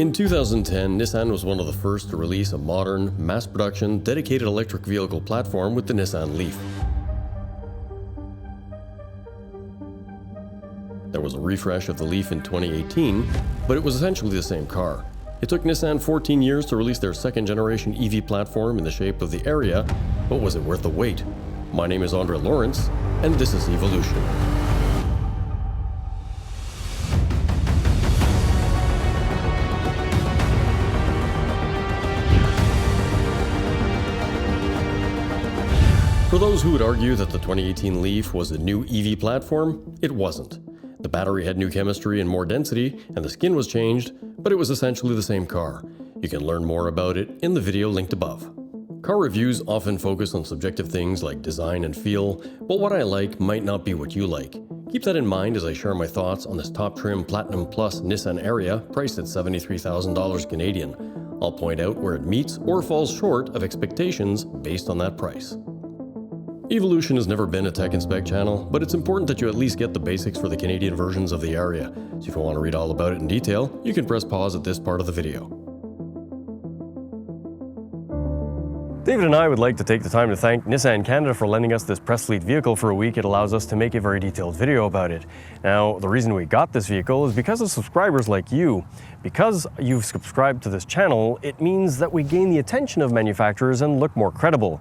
In 2010, Nissan was one of the first to release a modern, mass-production, dedicated electric vehicle platform with the Nissan Leaf. There was a refresh of the Leaf in 2018, but it was essentially the same car. It took Nissan 14 years to release their second-generation EV platform in the shape of the Ariya, but was it worth the wait? My name is Andre Lawrence, and this is EV-olution. For those who would argue that the 2018 Leaf was a new EV platform, it wasn't. The battery had new chemistry and more density, and the skin was changed, but it was essentially the same car. You can learn more about it in the video linked above. Car reviews often focus on subjective things like design and feel, but what I like might not be what you like. Keep that in mind as I share my thoughts on this top trim Platinum Plus Nissan Ariya priced at $73,000 Canadian. I'll point out where it meets or falls short of expectations based on that price. EV-olution has never been a tech and spec channel, but it's important that you at least get the basics for the Canadian versions of the Ariya. So if you want to read all about it in detail, you can press pause at this part of the video. David and I would like to take the time to thank Nissan Canada for lending us this press fleet vehicle for a week. It allows us to make a very detailed video about it. Now, the reason we got this vehicle is because of subscribers like you. Because you've subscribed to this channel, it means that we gain the attention of manufacturers and look more credible.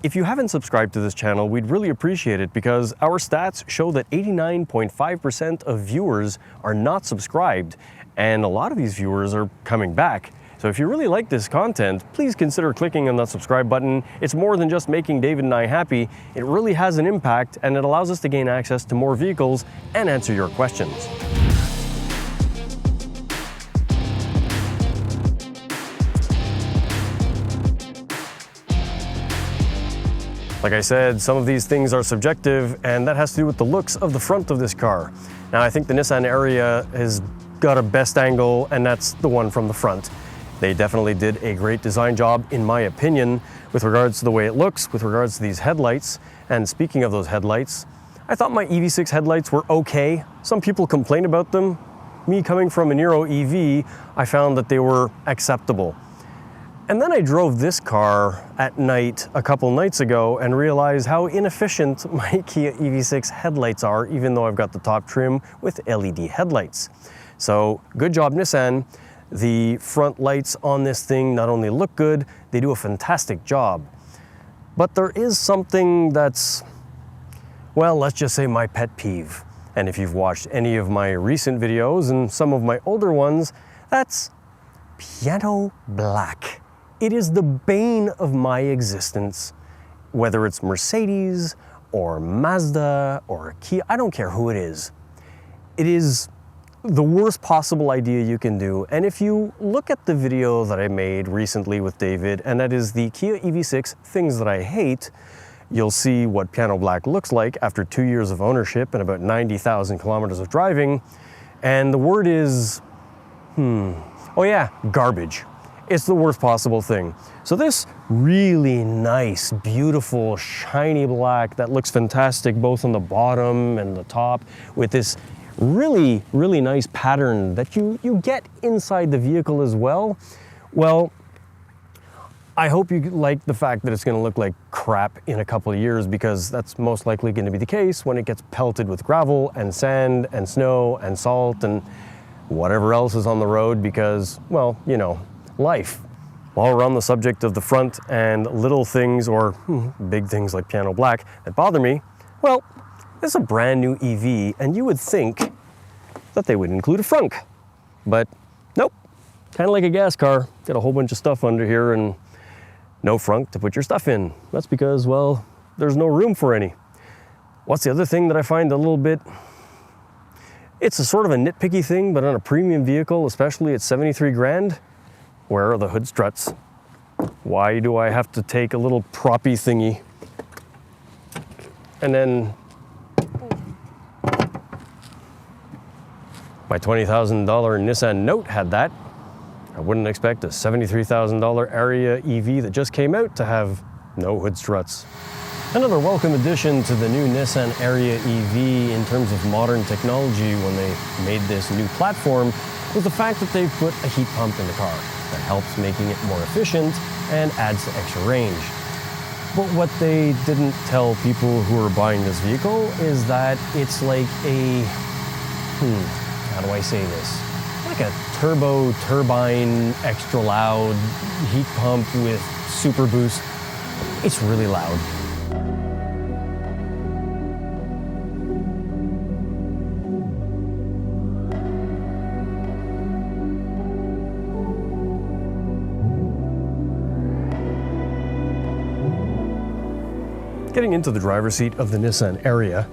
If you haven't subscribed to this channel, we'd really appreciate it because our stats show that 89.5% of viewers are not subscribed, and a lot of these viewers are coming back. So if you really like this content, please consider clicking on that subscribe button. It's more than just making David and I happy. It really has an impact, and it allows us to gain access to more vehicles and answer your questions. Like I said, some of these things are subjective, and that has to do with the looks of the front of this car. Now, I think the Nissan Ariya has got a best angle, and that's the one from the front. They definitely did a great design job, in my opinion, with regards to the way it looks, with regards to these headlights. And speaking of those headlights, I thought my EV6 headlights were okay. Some people complain about them. Me coming from a e-niro EV, I found that they were acceptable. And then I drove this car at night a couple nights ago and realized how inefficient my Kia EV6 headlights are, even though I've got the top trim with LED headlights. So good job, Nissan. The front lights on this thing not only look good, they do a fantastic job. But there is something that's, well, let's just say my pet peeve. And if you've watched any of my recent videos and some of my older ones, that's piano black. It is the bane of my existence. Whether it's Mercedes or Mazda or Kia, I don't care who it is. It is the worst possible idea you can do. And if you look at the video that I made recently with David, and that is the Kia EV6 Things That I Hate, you'll see what piano black looks like after 2 years of ownership and about 90,000 kilometers of driving. And the word is, oh yeah, garbage. It's the worst possible thing. So this really nice, beautiful, shiny black that looks fantastic both on the bottom and the top with this really, really nice pattern that you get inside the vehicle as well. Well, I hope you like the fact that it's going to look like crap in a couple of years, because that's most likely going to be the case when it gets pelted with gravel and sand and snow and salt and whatever else is on the road, because, well, you know, life. While we're on the subject of the front and little things or big things like piano black that bother me, well, this is a brand new EV, and you would think that they would include a Frunk. But nope, kind of like a gas car, got a whole bunch of stuff under here and no Frunk to put your stuff in. That's because, well, there's no room for any. What's the other thing that I find a little bit, it's a sort of a nitpicky thing, but on a premium vehicle, especially at 73 grand, where are the hood struts? Why do I have to take a little proppy thingy and then my $20,000 Nissan Note had that. I wouldn't expect a $73,000 Ariya EV that just came out to have no hood struts. Another welcome addition to the new Nissan Ariya EV in terms of modern technology when they made this new platform was the fact that they've put a heat pump in the car that helps making it more efficient and adds extra range. But what they didn't tell people who are buying this vehicle is that it's like a, how do I say this? Like a turbo turbine, extra loud heat pump with super boost. It's really loud. Getting into the driver's seat of the Nissan Ariya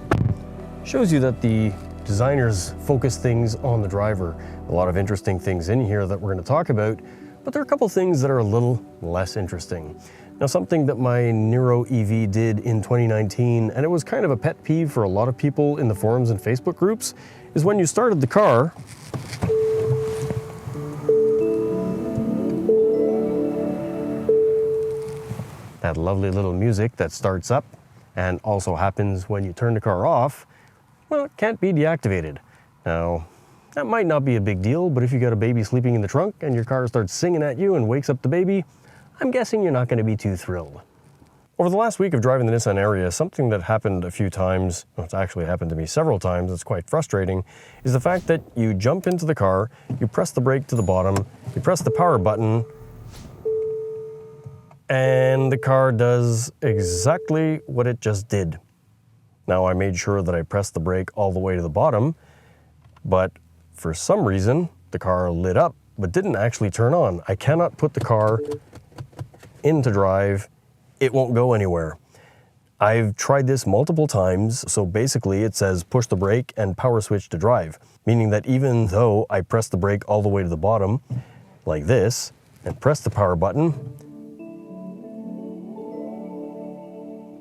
shows you that the designers focus things on the driver. A lot of interesting things in here that we're going to talk about, but there are a couple things that are a little less interesting. Now, something that my e-niro EV did in 2019, and it was kind of a pet peeve for a lot of people in the forums and Facebook groups, is when you started the car, that lovely little music that starts up and also happens when you turn the car off, well, it can't be deactivated. Now, that might not be a big deal, but if you got a baby sleeping in the trunk and your car starts singing at you and wakes up the baby, I'm guessing you're not going to be too thrilled. Over the last week of driving the Nissan Ariya, something that happened a few times, well, it's actually happened to me several times, it's quite frustrating, is the fact that you jump into the car, you press the brake to the bottom, you press the power button, and the car does exactly what it just did. Now, I made sure that I pressed the brake all the way to the bottom, but for some reason, the car lit up, but didn't actually turn on. I cannot put the car into drive. It won't go anywhere. I've tried this multiple times, so basically it says push the brake and power switch to drive, meaning that even though I press the brake all the way to the bottom, like this, and press the power button,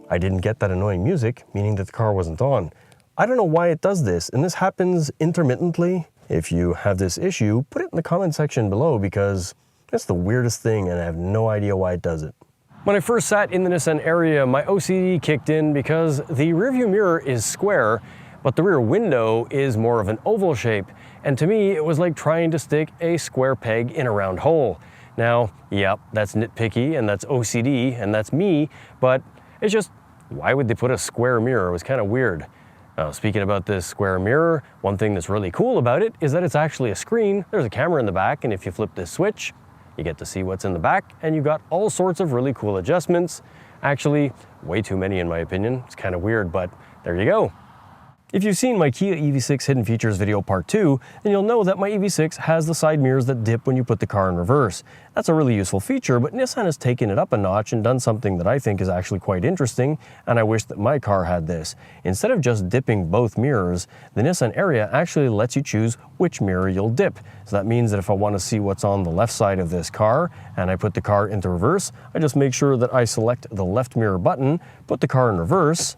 I didn't get that annoying music, meaning that the car wasn't on. I don't know why it does this, and this happens intermittently. If you have this issue, put it in the comment section below because it's the weirdest thing and I have no idea why it does it. When I first sat in the Nissan Ariya, my OCD kicked in because the rearview mirror is square, but the rear window is more of an oval shape. And to me, it was like trying to stick a square peg in a round hole. Now, yep, that's nitpicky and that's OCD and that's me, but it's just, why would they put a square mirror? It was kind of weird. Speaking about this square mirror, one thing that's really cool about it is that it's actually a screen. There's a camera in the back, and if you flip this switch, you get to see what's in the back, and you've got all sorts of really cool adjustments. Actually, way too many in my opinion. It's kind of weird, but there you go. If you've seen my Kia EV6 Hidden Features video part 2, then you'll know that my EV6 has the side mirrors that dip when you put the car in reverse. That's a really useful feature, but Nissan has taken it up a notch and done something that I think is actually quite interesting, and I wish that my car had this. Instead of just dipping both mirrors, the Nissan Ariya actually lets you choose which mirror you'll dip. So that means that if I want to see what's on the left side of this car, and I put the car into reverse, I just make sure that I select the left mirror button, put the car in reverse,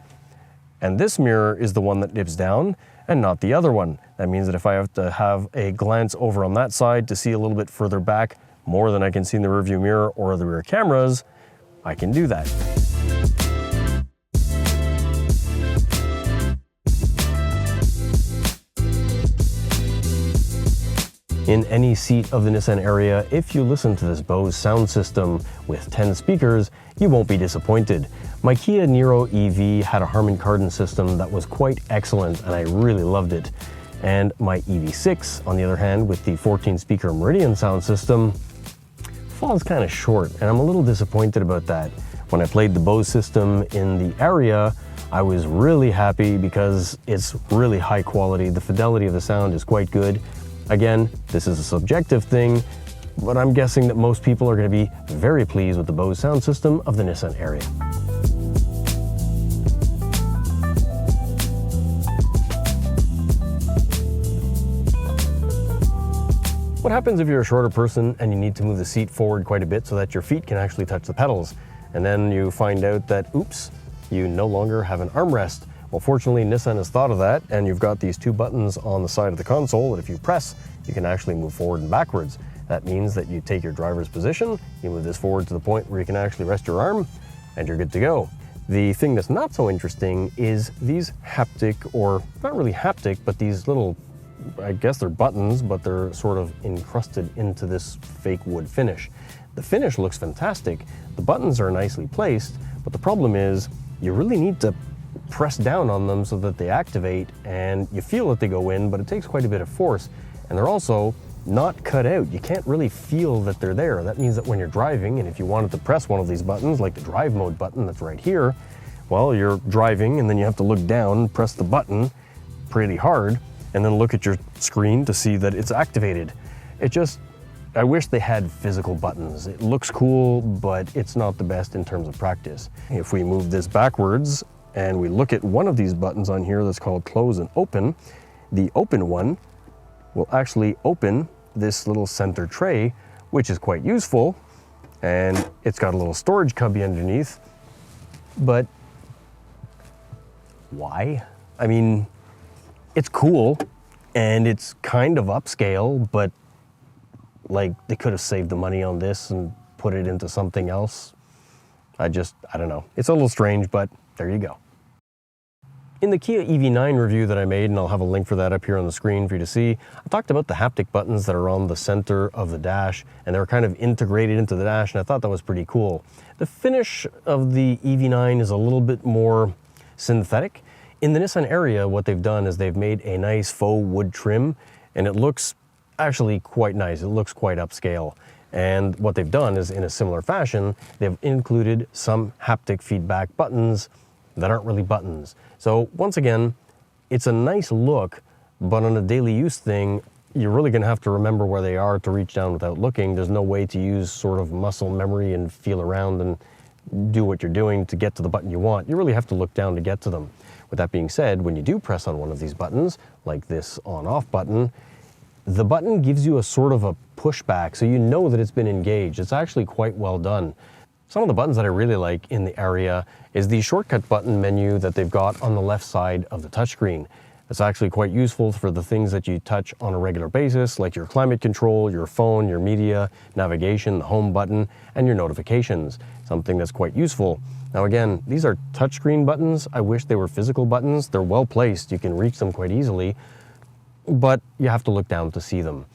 and this mirror is the one that dips down and not the other one. That means that if I have to have a glance over on that side to see a little bit further back, more than I can see in the rearview mirror or the rear cameras, I can do that. In any seat of the Nissan Ariya, if you listen to this Bose sound system with 10 speakers, you won't be disappointed. My Kia Niro EV had a Harman Kardon system that was quite excellent and I really loved it. And my EV6, on the other hand, with the 14-speaker Meridian sound system, falls kind of short, and I'm a little disappointed about that. When I played the Bose system in the Ariya, I was really happy because it's really high quality. The fidelity of the sound is quite good. Again, this is a subjective thing, but I'm guessing that most people are going to be very pleased with the Bose sound system of the Nissan Ariya. What happens if you're a shorter person and you need to move the seat forward quite a bit so that your feet can actually touch the pedals? And then you find out that, oops, you no longer have an armrest. Well, fortunately, Nissan has thought of that, and you've got these two buttons on the side of the console that if you press, you can actually move forward and backwards. That means that you take your driver's position, you move this forward to the point where you can actually rest your arm, and you're good to go. The thing that's not so interesting is these haptic, or not really haptic, but these little I guess they're buttons, but they're sort of encrusted into this fake wood finish. The finish looks fantastic. The buttons are nicely placed, but the problem is you really need to press down on them so that they activate, and you feel that they go in, but it takes quite a bit of force. And they're also not cut out. You can't really feel that they're there. That means that when you're driving, and if you wanted to press one of these buttons, like the drive mode button that's right here, well, you're driving and then you have to look down, press the button pretty hard, and then look at your screen to see that it's activated. I wish they had physical buttons. It looks cool, but it's not the best in terms of practice. If we move this backwards and we look at one of these buttons on here that's called close and open, the open one will actually open this little center tray, which is quite useful. And it's got a little storage cubby underneath, but why? I mean, it's cool and it's kind of upscale, but like they could have saved the money on this and put it into something else. I don't know. It's a little strange, but there you go. In the Kia EV9 review that I made, and I'll have a link for that up here on the screen for you to see, I talked about the haptic buttons that are on the center of the dash, and they're kind of integrated into the dash, and I thought that was pretty cool. The finish of the EV9 is a little bit more synthetic. In the Nissan Ariya, what they've done is they've made a nice faux wood trim, and it looks actually quite nice. It looks quite upscale. And what they've done is, in a similar fashion, they've included some haptic feedback buttons that aren't really buttons. So once again, it's a nice look, but on a daily use thing, you're really gonna have to remember where they are to reach down without looking. There's no way to use sort of muscle memory and feel around and do what you're doing to get to the button you want. You really have to look down to get to them. With that being said, when you do press on one of these buttons, like this on-off button, the button gives you a sort of a pushback, so you know that it's been engaged. It's actually quite well done. Some of the buttons that I really like in the Ariya is the shortcut button menu that they've got on the left side of the touchscreen. It's actually quite useful for the things that you touch on a regular basis, like your climate control, your phone, your media, navigation, the home button, and your notifications, something that's quite useful. Now again, these are touchscreen buttons. I wish they were physical buttons. They're well placed. You can reach them quite easily, but you have to look down to see them.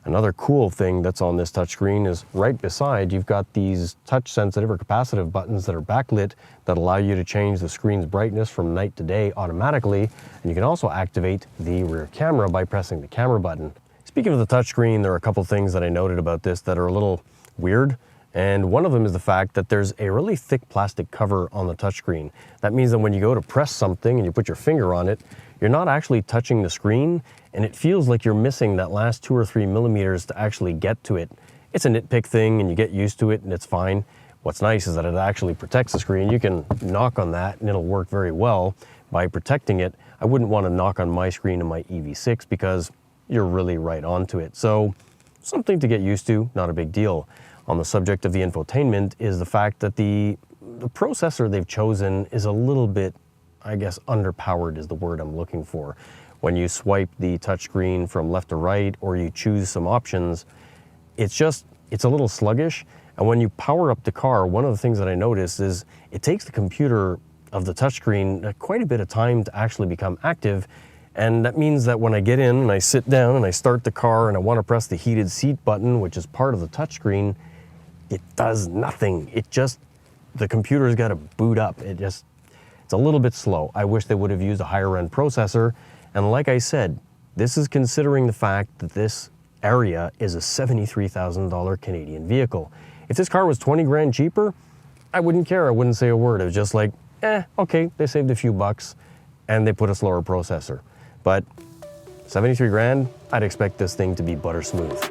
Another cool thing that's on this touchscreen is right beside, you've got these touch sensitive or capacitive buttons that are backlit that allow you to change the screen's brightness from night to day automatically. And you can also activate the rear camera by pressing the camera button. Speaking of the touchscreen, there are a couple things that I noted about this that are a little weird. And one of them is the fact that there's a really thick plastic cover on the touchscreen. That means that when you go to press something and you put your finger on it, you're not actually touching the screen, and it feels like you're missing that last 2 or 3 millimeters to actually get to it. It's a nitpick thing and you get used to it and it's fine. What's nice is that it actually protects the screen. You can knock on that and it'll work very well by protecting it. I wouldn't want to knock on my screen in my EV6 because you're really right onto it. So something to get used to, not a big deal. On the subject of the infotainment is the fact that the processor they've chosen is a little bit, I guess, underpowered is the word I'm looking for. When you swipe the touchscreen from left to right or you choose some options, it's a little sluggish. And when you power up the car, one of the things that I noticed is it takes the computer of the touchscreen quite a bit of time to actually become active. And that means that when I get in and I sit down and I start the car and I want to press the heated seat button, which is part of the touchscreen, it does nothing. The computer's got to boot up. It's a little bit slow. I wish they would have used a higher end processor. And like I said, this is considering the fact that this Ariya is a $73,000 Canadian vehicle. If this car was 20 grand cheaper, I wouldn't care. I wouldn't say a word. It was just like, okay, they saved a few bucks and they put a slower processor. But 73 grand, I'd expect this thing to be butter smooth.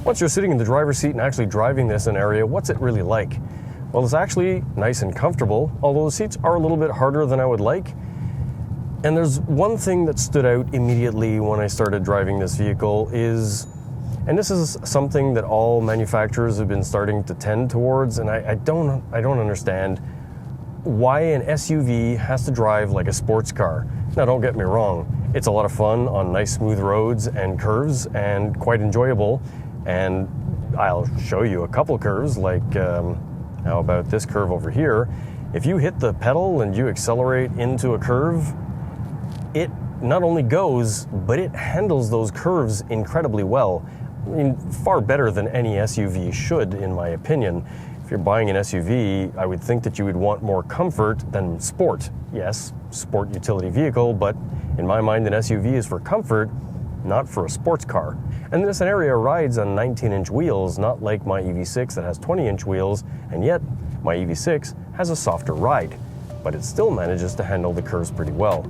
Once you're sitting in the driver's seat and actually driving this in Ariya, what's it really like? Well, it's actually nice and comfortable, although the seats are a little bit harder than I would like. And there's one thing that stood out immediately when I started driving this vehicle is, and this is something that all manufacturers have been starting to tend towards, and I don't understand why an SUV has to drive like a sports car. Now, don't get me wrong, it's a lot of fun on nice smooth roads and curves and quite enjoyable. And I'll show you a couple curves, like how about this curve over here? If you hit the pedal and you accelerate into a curve, it not only goes, but it handles those curves incredibly well. I mean, far better than any SUV should, in my opinion. If you're buying an SUV, I would think that you would want more comfort than sport. Yes, sport utility vehicle, but in my mind, an SUV is for comfort, not for a sports car. And the Nissan Ariya rides on 19-inch wheels, not like my EV6 that has 20-inch wheels, and yet my EV6 has a softer ride, but it still manages to handle the curves pretty well.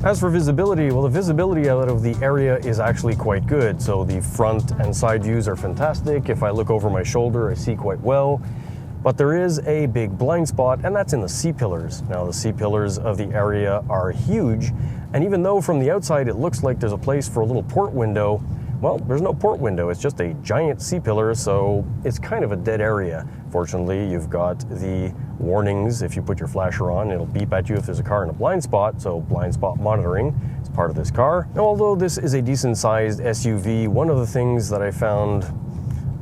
As for visibility, well, the visibility out of the Ariya is actually quite good. So the front and side views are fantastic. If I look over my shoulder, I see quite well. But there is a big blind spot, and that's in the C-pillars. Now, the C-pillars of the Ariya are huge, and even though from the outside it looks like there's a place for a little port window, well, there's no port window. It's just a giant C-pillar, so it's kind of a dead area. Fortunately, you've got the warnings. If you put your flasher on, it'll beep at you if there's a car in a blind spot, so blind spot monitoring is part of this car. Now, although this is a decent-sized SUV, one of the things that I found,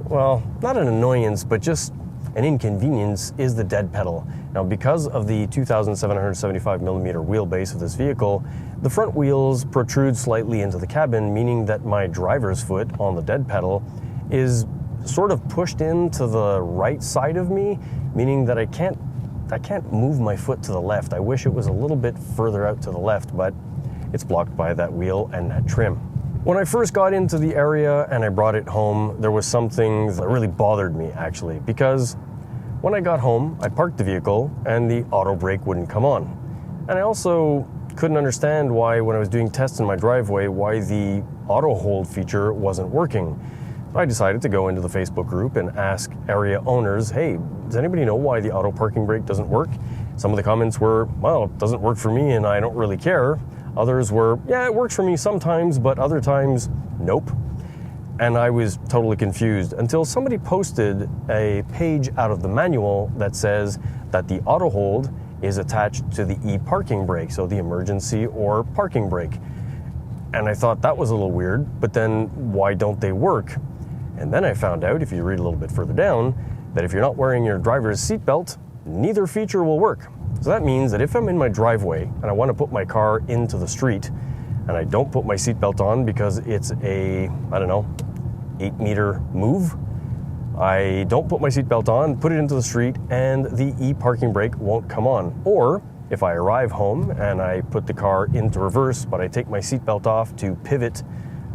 well, not an annoyance, but just an inconvenience is the dead pedal. Now, because of the 2,775 millimeter wheelbase of this vehicle, the front wheels protrude slightly into the cabin, meaning that my driver's foot on the dead pedal is sort of pushed into the right side of me, meaning that I can't move my foot to the left. I wish it was a little bit further out to the left, but it's blocked by that wheel and that trim. When I first got into the Ariya and I brought it home, there was something that really bothered me, actually, because when I got home, I parked the vehicle and the auto brake wouldn't come on. And I also couldn't understand why, when I was doing tests in my driveway, why the Autohold feature wasn't working. I decided to go into the Facebook group and ask Ariya owners, hey, does anybody know why the auto parking brake doesn't work? Some of the comments were, well, it doesn't work for me and I don't really care. Others were, yeah, it works for me sometimes, but other times, nope. And I was totally confused until somebody posted a page out of the manual that says that the Autohold is attached to the e-parking brake, so the emergency or parking brake. And I thought that was a little weird, but then why don't they work? And then I found out, if you read a little bit further down, that if you're not wearing your driver's seatbelt, neither feature will work. So that means that if I'm in my driveway and I want to put my car into the street and I don't put my seatbelt on because it's a, 8-meter move, I don't put my seatbelt on, put it into the street, and the e-parking brake won't come on. Or if I arrive home and I put the car into reverse, but I take my seatbelt off to pivot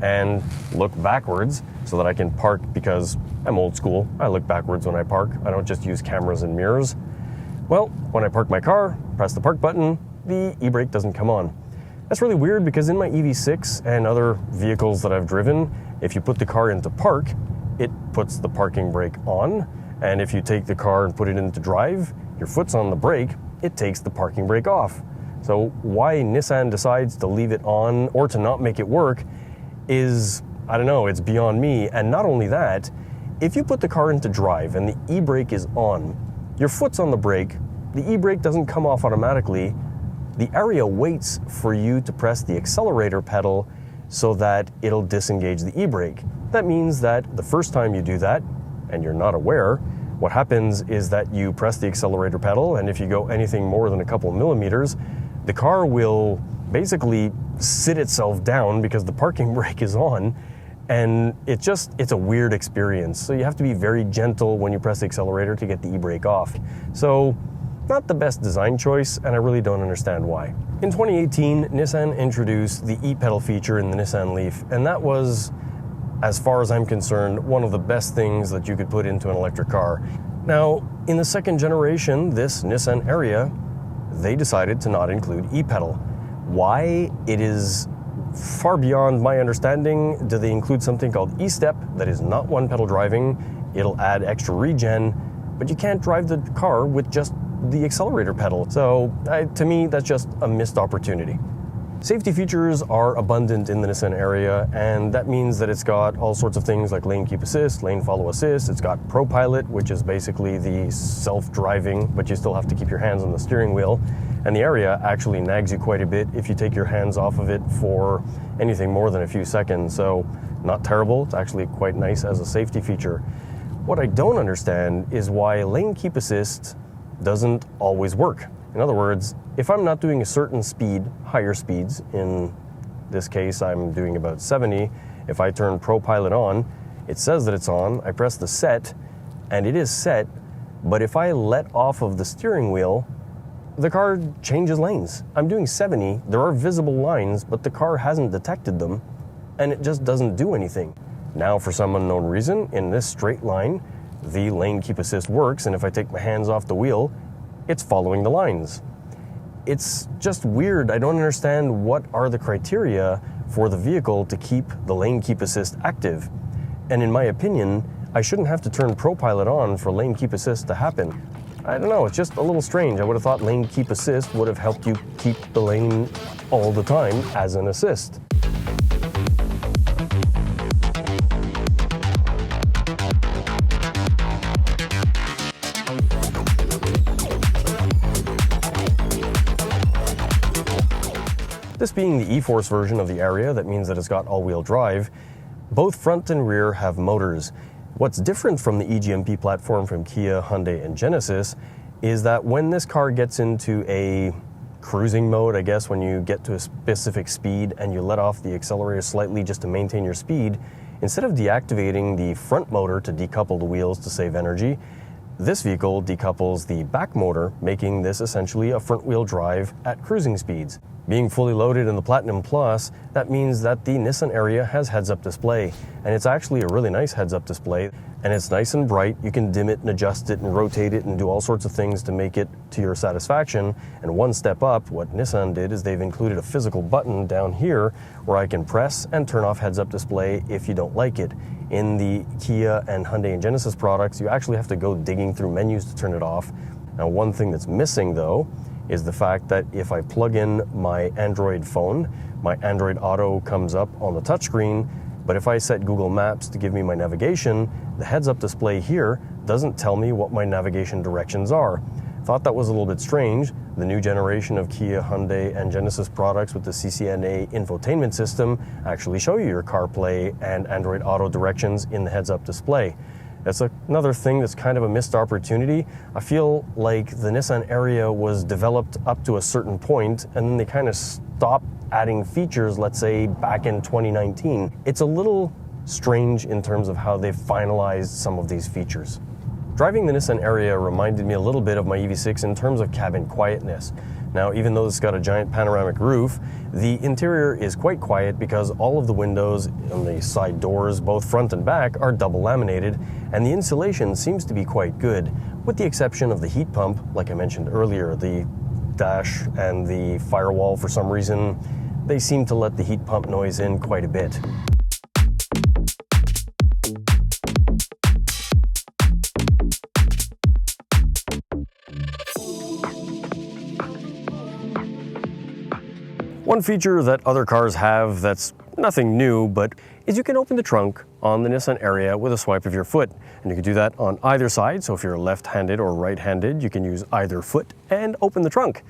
and look backwards so that I can park, because I'm old school. I look backwards when I park. I don't just use cameras and mirrors. Well, when I park my car, press the park button, the e-brake doesn't come on. That's really weird, because in my EV6 and other vehicles that I've driven, if you put the car into park, it puts the parking brake on. And if you take the car and put it into drive, your foot's on the brake, it takes the parking brake off. So why Nissan decides to leave it on or to not make it work is, I don't know, it's beyond me. And not only that, if you put the car into drive and the e-brake is on, your foot's on the brake, the e-brake doesn't come off automatically. The Ariya waits for you to press the accelerator pedal so that it'll disengage the e-brake. That means that the first time you do that, and you're not aware, what happens is that you press the accelerator pedal, and if you go anything more than a couple millimeters, the car will basically sit itself down because the parking brake is on, and it's a weird experience. So you have to be very gentle when you press the accelerator to get the e-brake off. So, not the best design choice, and I really don't understand why. In 2018, Nissan introduced the e-pedal feature in the Nissan Leaf, and that was, as far as I'm concerned, one of the best things that you could put into an electric car. Now, in the second generation, this Nissan Ariya, they decided to not include e-pedal. Why? It is far beyond my understanding. Do they include something called e-step that is not one-pedal driving? it'll add extra regen, but you can't drive the car with just the accelerator pedal. So to me, that's just a missed opportunity. Safety features are abundant in the Nissan Ariya, and that means that it's got all sorts of things like lane keep assist, lane follow assist. It's got ProPilot, which is basically the self-driving, but you still have to keep your hands on the steering wheel. And the Ariya actually nags you quite a bit if you take your hands off of it for anything more than a few seconds. So not terrible, it's actually quite nice as a safety feature. What I don't understand is why lane keep assist doesn't always work. In other words, if I'm not doing a certain speed, higher speeds, in this case I'm doing about 70, if I turn ProPilot on, it says that it's on, I press the set, and it is set, but if I let off of the steering wheel, the car changes lanes. I'm doing 70, there are visible lines, but the car hasn't detected them, and it just doesn't do anything. Now, for some unknown reason, in this straight line, the lane keep assist works, and if I take my hands off the wheel, it's following the lines. It's just weird. I don't understand what are the criteria for the vehicle to keep the lane keep assist active. And in my opinion, I shouldn't have to turn ProPilot on for lane keep assist to happen. I don't know, it's just a little strange. I would have thought lane keep assist would have helped you keep the lane all the time as an assist. This being the E-Force version of the Ariya, that means that it's got all-wheel drive. Both front and rear have motors. What's different from the e-gmp platform from Kia, Hyundai, and Genesis is that when this car gets into a cruising mode, I guess, when you get to a specific speed and you let off the accelerator slightly just to maintain your speed, instead of deactivating the front motor to decouple the wheels to save energy, this vehicle decouples the back motor, making this essentially a front-wheel drive at cruising speeds. Being fully loaded in the Platinum Plus, that means that the Nissan Ariya has heads-up display, and it's actually a really nice heads-up display, and it's nice and bright. You can dim it and adjust it and rotate it and do all sorts of things to make it to your satisfaction. And one step up, what Nissan did is they've included a physical button down here where I can press and turn off heads-up display if you don't like it. In the Kia and Hyundai and Genesis products, you actually have to go digging through menus to turn it off. Now, one thing that's missing though is the fact that if I plug in my Android phone, my Android Auto comes up on the touchscreen, but if I set Google Maps to give me my navigation, the heads-up display here doesn't tell me what my navigation directions are. Thought that was a little bit strange. The new generation of Kia, Hyundai, and Genesis products with the CCNA infotainment system actually show you your CarPlay and Android Auto directions in the heads-up display. That's another thing that's kind of a missed opportunity. I feel like the Nissan Ariya was developed up to a certain point, and then they kind of stopped adding features, let's say, back in 2019. It's a little strange in terms of how they've finalized some of these features. Driving the Nissan Ariya reminded me a little bit of my EV6 in terms of cabin quietness. Now, even though it's got a giant panoramic roof, the interior is quite quiet because all of the windows and the side doors, both front and back, are double laminated, and the insulation seems to be quite good, with the exception of the heat pump. Like I mentioned earlier, the dash and the firewall, for some reason, they seem to let the heat pump noise in quite a bit. One feature that other cars have that's nothing new, but is you can open the trunk on the Nissan Ariya with a swipe of your foot. And you can do that on either side, so if you're left-handed or right-handed, you can use either foot and open the trunk.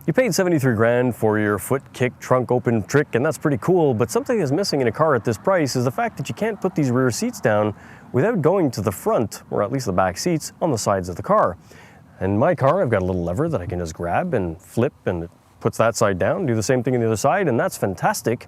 You paid 73 grand for your foot kick trunk open trick, and that's pretty cool, but something that's missing in a car at this price is the fact that you can't put these rear seats down without going to the front, or at least the back seats, on the sides of the car. In my car, I've got a little lever that I can just grab and flip, and it puts that side down, do the same thing on the other side, and that's fantastic.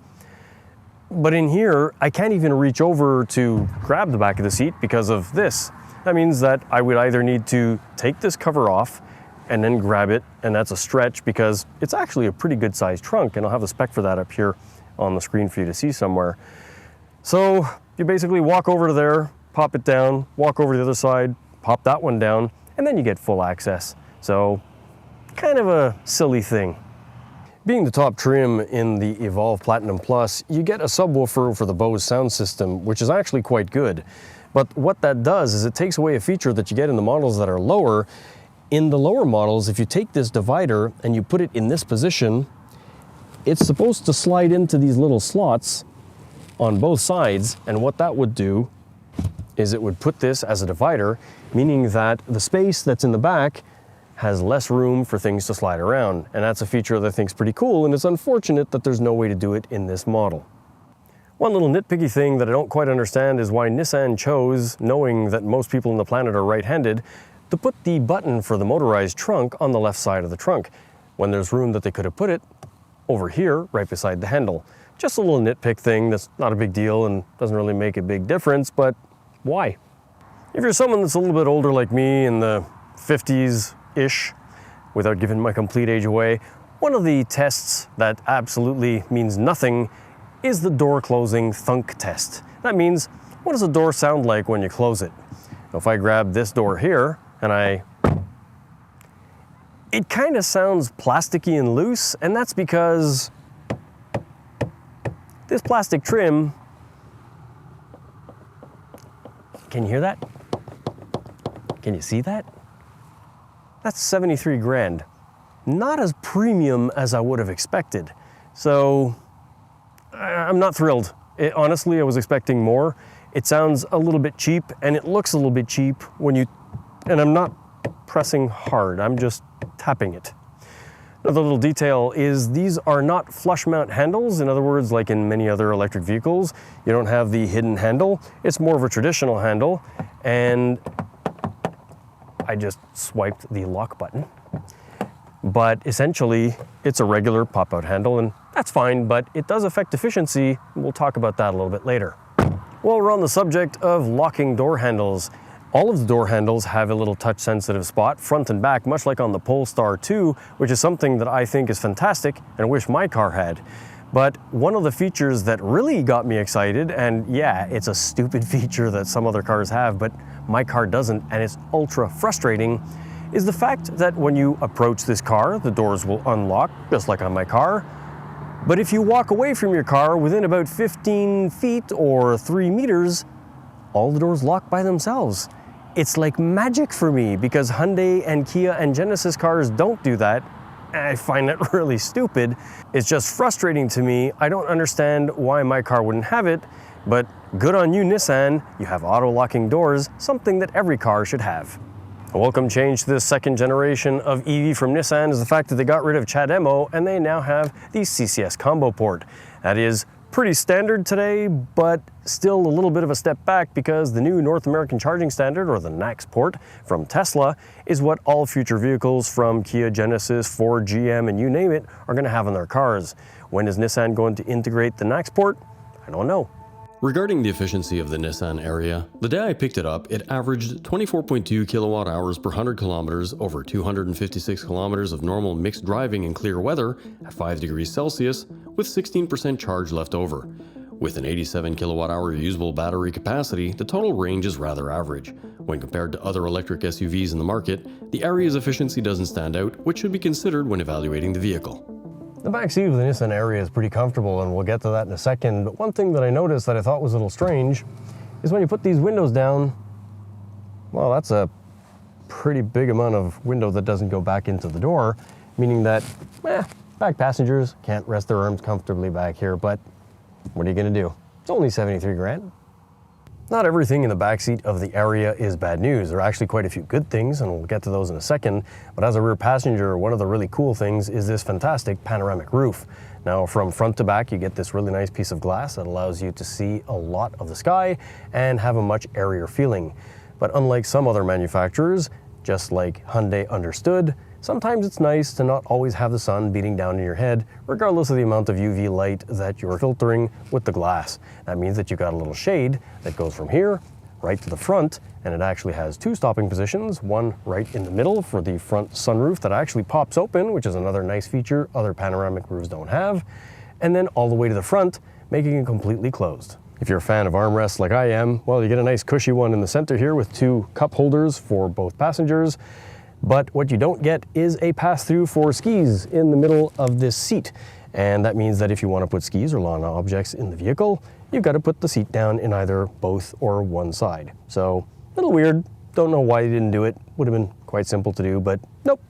But in here, I can't even reach over to grab the back of the seat because of this. That means that I would either need to take this cover off and then grab it, and that's a stretch because it's actually a pretty good sized trunk, and I'll have the spec for that up here on the screen for you to see somewhere. So you basically walk over to there, pop it down, walk over to the other side, pop that one down, and then you get full access. So kind of a silly thing. Being the top trim in the Evolve Platinum Plus, you get a subwoofer for the Bose sound system, which is actually quite good. But what that does is it takes away a feature that you get in the models that are lower. In the lower models, if you take this divider and you put it in this position, it's supposed to slide into these little slots on both sides, and what that would do is it would put this as a divider, meaning that the space that's in the back has less room for things to slide around. And that's a feature that I think is pretty cool, and it's unfortunate that there's no way to do it in this model. One little nitpicky thing that I don't quite understand is why Nissan chose, knowing that most people on the planet are right-handed, to put the button for the motorized trunk on the left side of the trunk, when there's room that they could have put it over here, right beside the handle. Just a little nitpick thing that's not a big deal and doesn't really make a big difference, but why? If you're someone that's a little bit older like me, in the 50s-ish, without giving my complete age away, one of the tests that absolutely means nothing is the door closing thunk test. That means, what does a door sound like when you close it? If I grab this door here and it kind of sounds plasticky and loose, and that's because this plastic trim, can you hear that? Can you see that? That's 73 grand. Not as premium as I would have expected. So I'm not thrilled. Honestly, I was expecting more. It sounds a little bit cheap, and it looks a little bit cheap when you, and I'm not pressing hard, I'm just tapping it. Another little detail is these are not flush mount handles. In other words, like in many other electric vehicles, you don't have the hidden handle. It's more of a traditional handle, and I just swiped the lock button. But essentially, it's a regular pop-out handle, and that's fine, but it does affect efficiency. We'll talk about that a little bit later. While we're on the subject of locking door handles, all of the door handles have a little touch-sensitive spot, front and back, much like on the Polestar 2, which is something that I think is fantastic and I wish my car had. But one of the features that really got me excited, and yeah, it's a stupid feature that some other cars have, but my car doesn't, and it's ultra frustrating, is the fact that when you approach this car, the doors will unlock, just like on my car. But if you walk away from your car within about 15 feet or 3 meters, all the doors lock by themselves. It's like magic for me, because Hyundai and Kia and Genesis cars don't do that. I find that really stupid. It's just frustrating to me. I don't understand why my car wouldn't have it, but good on you, Nissan. You have auto-locking doors, something that every car should have. A welcome change to this second generation of EV from Nissan is the fact that they got rid of CHAdeMO and they now have the CCS combo port. That is pretty standard today, but still a little bit of a step back, because the new North American charging standard, or the NACS port from Tesla, is what all future vehicles from Kia, Genesis, Ford, GM, and you name it are going to have in their cars. When is Nissan going to integrate the NACS port? I don't know. Regarding the efficiency of the Nissan Ariya, the day I picked it up, it averaged 24.2 kilowatt hours per 100 kilometers over 256 kilometers of normal mixed driving in clear weather at 5 degrees Celsius, with 16% charge left over. With an 87 kilowatt hour usable battery capacity, the total range is rather average. When compared to other electric SUVs in the market, the Ariya's efficiency doesn't stand out, which should be considered when evaluating the vehicle. The back seat of the Nissan Ariya is pretty comfortable, and we'll get to that in a second, but one thing that I noticed that I thought was a little strange is when you put these windows down, well, that's a pretty big amount of window that doesn't go back into the door, meaning that, back passengers can't rest their arms comfortably back here, but what are you gonna do? It's only 73 grand. Not everything in the backseat of the Ariya is bad news. There are actually quite a few good things, and we'll get to those in a second. But as a rear passenger, one of the really cool things is this fantastic panoramic roof. Now, from front to back, you get this really nice piece of glass that allows you to see a lot of the sky and have a much airier feeling. But unlike some other manufacturers, just like Hyundai understood, sometimes it's nice to not always have the sun beating down in your head, regardless of the amount of UV light that you're filtering with the glass. That means that you've got a little shade that goes from here right to the front, and it actually has two stopping positions, one right in the middle for the front sunroof that actually pops open, which is another nice feature other panoramic roofs don't have, and then all the way to the front, making it completely closed. If you're a fan of armrests like I am, well, you get a nice cushy one in the center here with two cup holders for both passengers. But what you don't get is a pass-through for skis in the middle of this seat. And that means that if you want to put skis or lawn objects in the vehicle, you've got to put the seat down in either both or one side. So, a little weird. Don't know why they didn't do it. Would have been quite simple to do, but nope.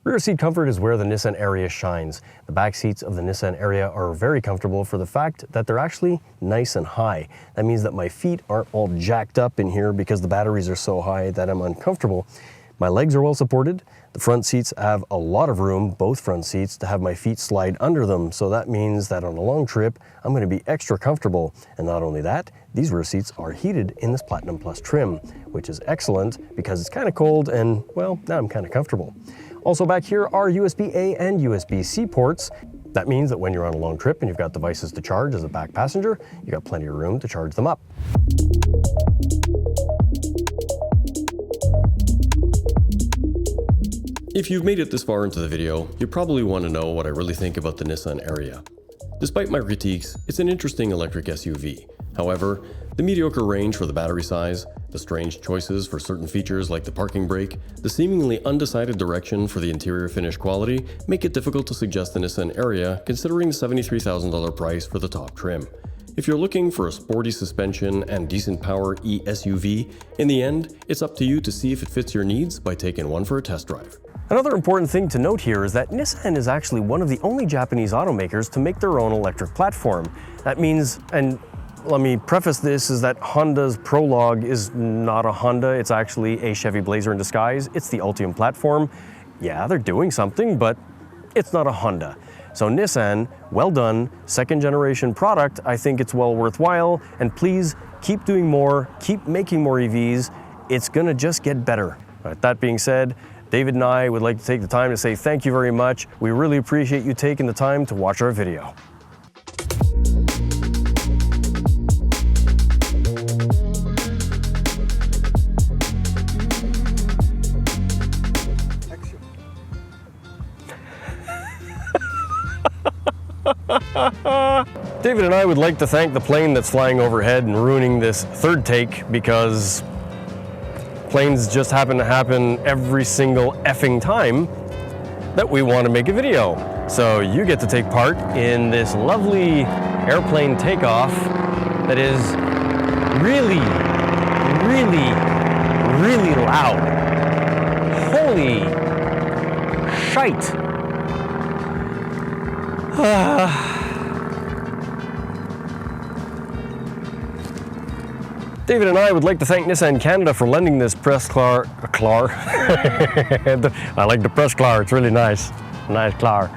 Rear seat comfort is where the Nissan Ariya shines. The back seats of the Nissan Ariya are very comfortable for the fact that they're actually nice and high. That means that my feet aren't all jacked up in here because the batteries are so high that I'm uncomfortable. My legs are well supported. The front seats have a lot of room, both front seats, to have my feet slide under them. So that means that on a long trip, I'm going to be extra comfortable. And not only that, these rear seats are heated in this Platinum Plus trim, which is excellent because it's kind of cold and, well, now I'm kind of comfortable. Also back here are USB-A and USB-C ports. That means that when you're on a long trip and you've got devices to charge as a back passenger, you've got plenty of room to charge them up. If you've made it this far into the video, you probably want to know what I really think about the Nissan Ariya. Despite my critiques, it's an interesting electric SUV. However, the mediocre range for the battery size, the strange choices for certain features like the parking brake, the seemingly undecided direction for the interior finish quality make it difficult to suggest the Nissan Ariya considering the $73,000 price for the top trim. If you're looking for a sporty suspension and decent power e-SUV, in the end, it's up to you to see if it fits your needs by taking one for a test drive. Another important thing to note here is that Nissan is actually one of the only Japanese automakers to make their own electric platform. That means, and let me preface this, is that Honda's Prologue is not a Honda, it's actually a Chevy Blazer in disguise. It's the Ultium platform. Yeah, they're doing something, but it's not a Honda. So Nissan, well done, second generation product. I think it's well worthwhile, and please keep doing more, keep making more EVs. It's gonna just get better. But that being said, David and I would like to take the time to say thank you very much. We really appreciate you taking the time to watch our video. David and I would like to thank the plane that's flying overhead and ruining this third take, because planes just happen to happen every single effing time that we want to make a video. So you get to take part in this lovely airplane takeoff that is really, really, really loud. Holy shite. David and I would like to thank Nissan Canada for lending this press car. I like the press car, it's really nice. Nice car.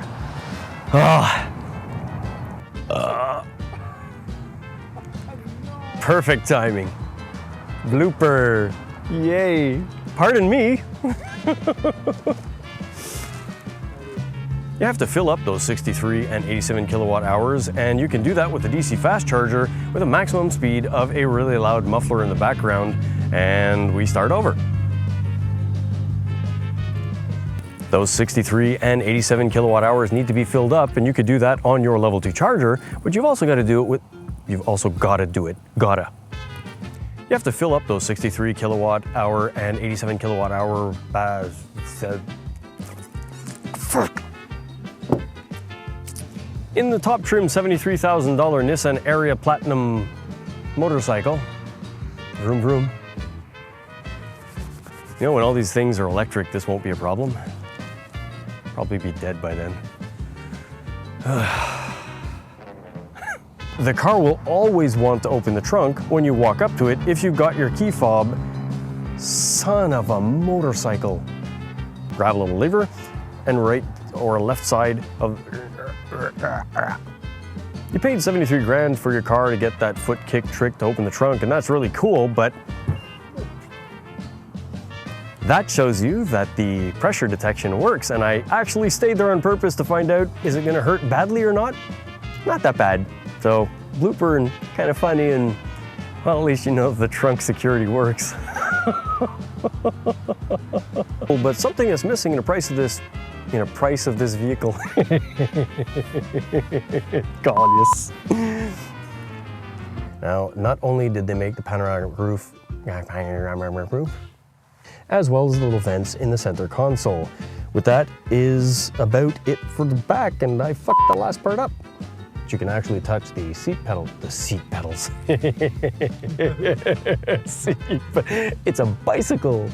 Perfect timing. Blooper. Yay. Pardon me. You have to fill up those 63 and 87 kilowatt hours, and you can do that with a DC fast charger with a maximum speed of a really loud muffler in the background, and we start over. Those 63 and 87 kilowatt hours need to be filled up, and you could do that on your level 2 charger, but you've also got to do it with, You have to fill up those 63 kilowatt hour and 87 kilowatt hour in the top trim $73,000 Nissan Ariya Platinum motorcycle. Vroom vroom. You know, when all these things are electric, this won't be a problem. Probably be dead by then. The car will always want to open the trunk when you walk up to it if you've got your key fob. Son of a motorcycle. Grab a little lever and right or left side of... You paid 73 grand for your car to get that foot kick trick to open the trunk, and that's really cool, but that shows you that the pressure detection works, and I actually stayed there on purpose to find out, is it gonna hurt badly or not? Not that bad. So, blooper and kind of funny, and well, at least you know the trunk security works. But something is missing in the price of this vehicle. God, yes. Now, not only did they make the panoramic roof, as well as the little vents in the center console. With that is about it for the back, and I fucked the last part up. you can actually touch the seat pedals. It's a bicycle.